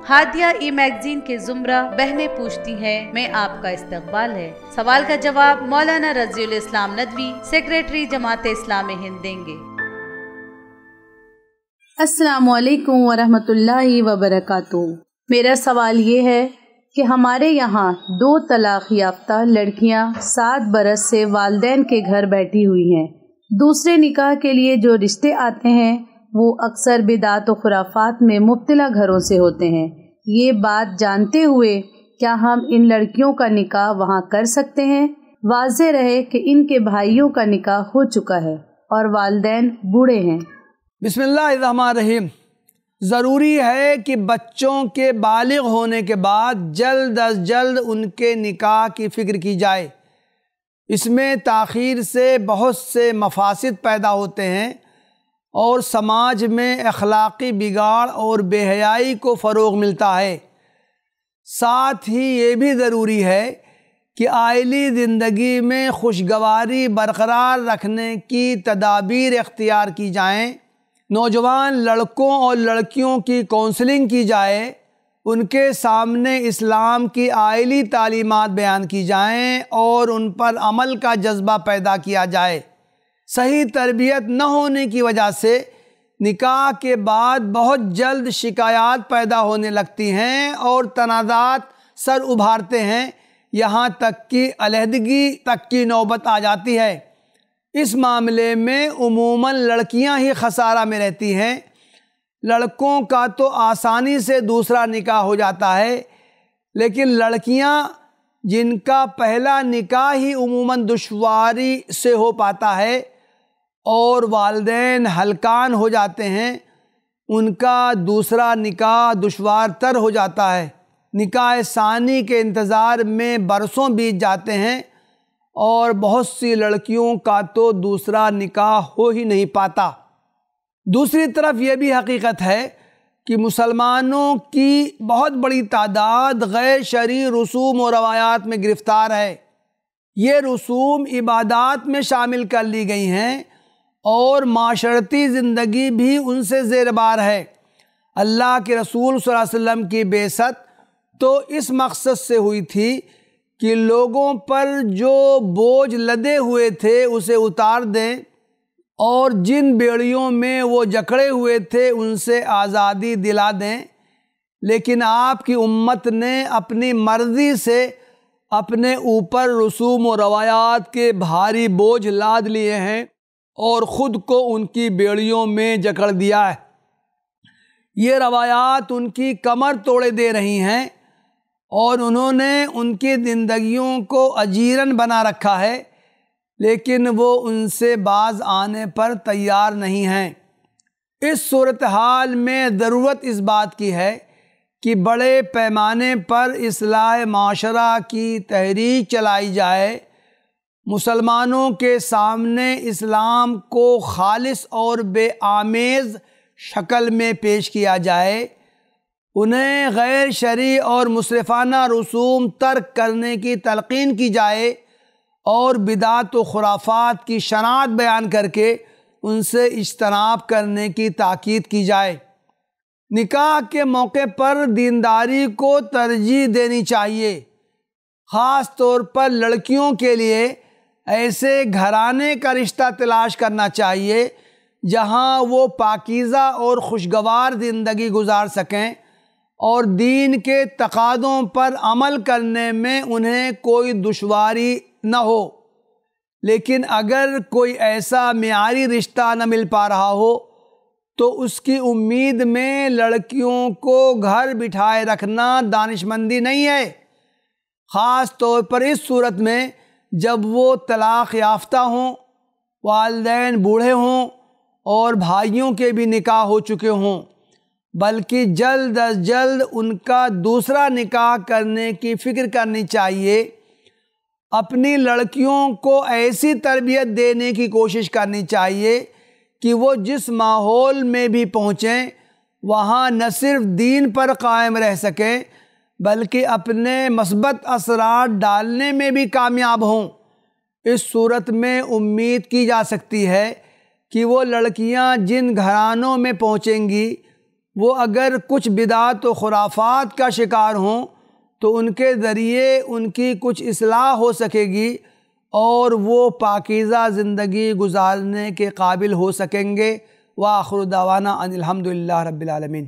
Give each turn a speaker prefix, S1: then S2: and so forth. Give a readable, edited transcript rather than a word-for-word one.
S1: Hadiya e magazine के जुमरा बहनें पूछती हैं में आपका इस्तकबाल है। सवाल का जवाब मौलाना रज़ीउल इस्लाम नदवी, सेक्रेटरी जमात इस्लामी हिंद देंगे।
S2: अस्सलामु अलैकुम वरहमतुल्लाहि वबरकातुहू। मेरा सवाल ये है कि हमारे यहाँ 2 तलाक याफ्ता लड़कियाँ 7 बरस से वालिदैन के घर बैठी हुई हैं। दूसरे निकाह के लिए जो रिश्ते आते हैं वो अक्सर बिदात व खुराफात में मुब्तला घरों से होते हैं। ये बात जानते हुए क्या हम इन लड़कियों का निकाह वहाँ कर सकते हैं? वाज़ेह रहे कि इनके भाइयों का निकाह हो चुका है और वालिदैन बूढ़े हैं।
S3: बिस्मिल्लाहिर्रहमानिर्रहीम। ज़रूरी है कि बच्चों के बालिग होने के बाद जल्द अज जल्द उनके निकाह की फ़िक्र की जाए। इसमें ताख़ीर से बहुत से मफासिद पैदा होते हैं और समाज में अखलाक़ी बिगाड़ और बेहयाई को फ़रोग़ मिलता है। साथ ही ये भी ज़रूरी है कि आइली ज़िंदगी में खुशगवारी बरकरार रखने की तदाबीर इख्तियार की जाएँ। नौजवान लड़कों और लड़कियों की काउंसलिंग की जाए, उनके सामने इस्लाम की आइली तालीमात बयान की जाएं और उन पर अमल का जज्बा पैदा किया जाए। सही तरबियत न होने की वजह से निकाह के बाद बहुत जल्द शिकायत पैदा होने लगती हैं और तनाज़ात सर उभारते हैं, यहाँ तक कि अलहदगी तक की नौबत आ जाती है। इस मामले में उमूमन लड़कियां ही खसारा में रहती हैं। लड़कों का तो आसानी से दूसरा निकाह हो जाता है, लेकिन लड़कियां जिनका पहला निकाह ही उमूमन दुश्वारी से हो पाता है और वालिदैन हलकान हो जाते हैं, उनका दूसरा निकाह दुश्वार तर हो जाता है। निकाह सानी के इंतज़ार में बरसों बीत जाते हैं और बहुत सी लड़कियों का तो दूसरा निकाह हो ही नहीं पाता। दूसरी तरफ ये भी हकीकत है कि मुसलमानों की बहुत बड़ी तादाद गैर शरई रसूम और रवायात में गिरफ़्तार है। ये रसूम इबादात में शामिल कर ली गई हैं और माशरती ज़िंदगी भी उनसे ज़ेरबार है। अल्लाह के रसूल सल्लल्लाहु अलैहि वसल्लम की बेसत तो इस मकसद से हुई थी कि लोगों पर जो बोझ लदे हुए थे उसे उतार दें और जिन बेड़ियों में वो जकड़े हुए थे उनसे आज़ादी दिला दें। लेकिन आपकी उम्मत ने अपनी मर्ज़ी से अपने ऊपर रसूम और रवायात के भारी बोझ लाद लिए हैं और ख़ुद को उनकी बेड़ियों में जकड़ दिया है। ये रवायात उनकी कमर तोड़े दे रही हैं और उन्होंने उनकी ज़िंदगियों को अजीरन बना रखा है, लेकिन वो उनसे बाज आने पर तैयार नहीं हैं। इस सूरत हाल में ज़रूरत इस बात की है कि बड़े पैमाने पर इस्लाह माशरा की तहरीक चलाई जाए। मुसलमानों के सामने इस्लाम को खालिस और बेआमेज़ शक्ल में पेश किया जाए। उन्हें गैर शरई और मुसरफाना रसूम तर्क करने की तलक़ीन की जाए और बिदात व खुराफात की शनात बयान करके उनसे इज्तनाब करने की ताकीद की जाए। निकाह के मौके पर दीनदारी को तरजीह देनी चाहिए। ख़ास तौर पर लड़कियों के लिए ऐसे घराने का रिश्ता तलाश करना चाहिए जहाँ वो पाकीज़ा और खुशगवार ज़िंदगी गुजार सकें और दीन के तकाज़ों पर अमल करने में उन्हें कोई दुश्वारी न हो। लेकिन अगर कोई ऐसा मियारी रिश्ता न मिल पा रहा हो तो उसकी उम्मीद में लड़कियों को घर बिठाए रखना दानिशमंदी नहीं है। ख़ास तौर पर इस सूरत में जब वो तलाक़ याफ्ता हों, वालिदैन बूढ़े हों और भाइयों के भी निकाह हो चुके हों, बल्कि जल्द अज जल्द उनका दूसरा निकाह करने की फ़िक्र करनी चाहिए। अपनी लड़कियों को ऐसी तरबियत देने की कोशिश करनी चाहिए कि वो जिस माहौल में भी पहुँचें वहाँ न सिर्फ दीन पर कायम रह सकें बल्कि अपने मस्बत असरात डालने में भी कामयाब हों। इस सूरत में उम्मीद की जा सकती है कि वो लड़कियां जिन घरानों में पहुंचेंगी وہ اگر کچھ بدعات و خرافات کا شکار ہوں تو ان کے ذریعے ان کی کچھ اصلاح ہو سکے گی اور وہ پاکیزہ زندگی گزارنے کے قابل ہو سکیں گے۔ وآخر دعوانا ان الحمد للہ رب العالمین۔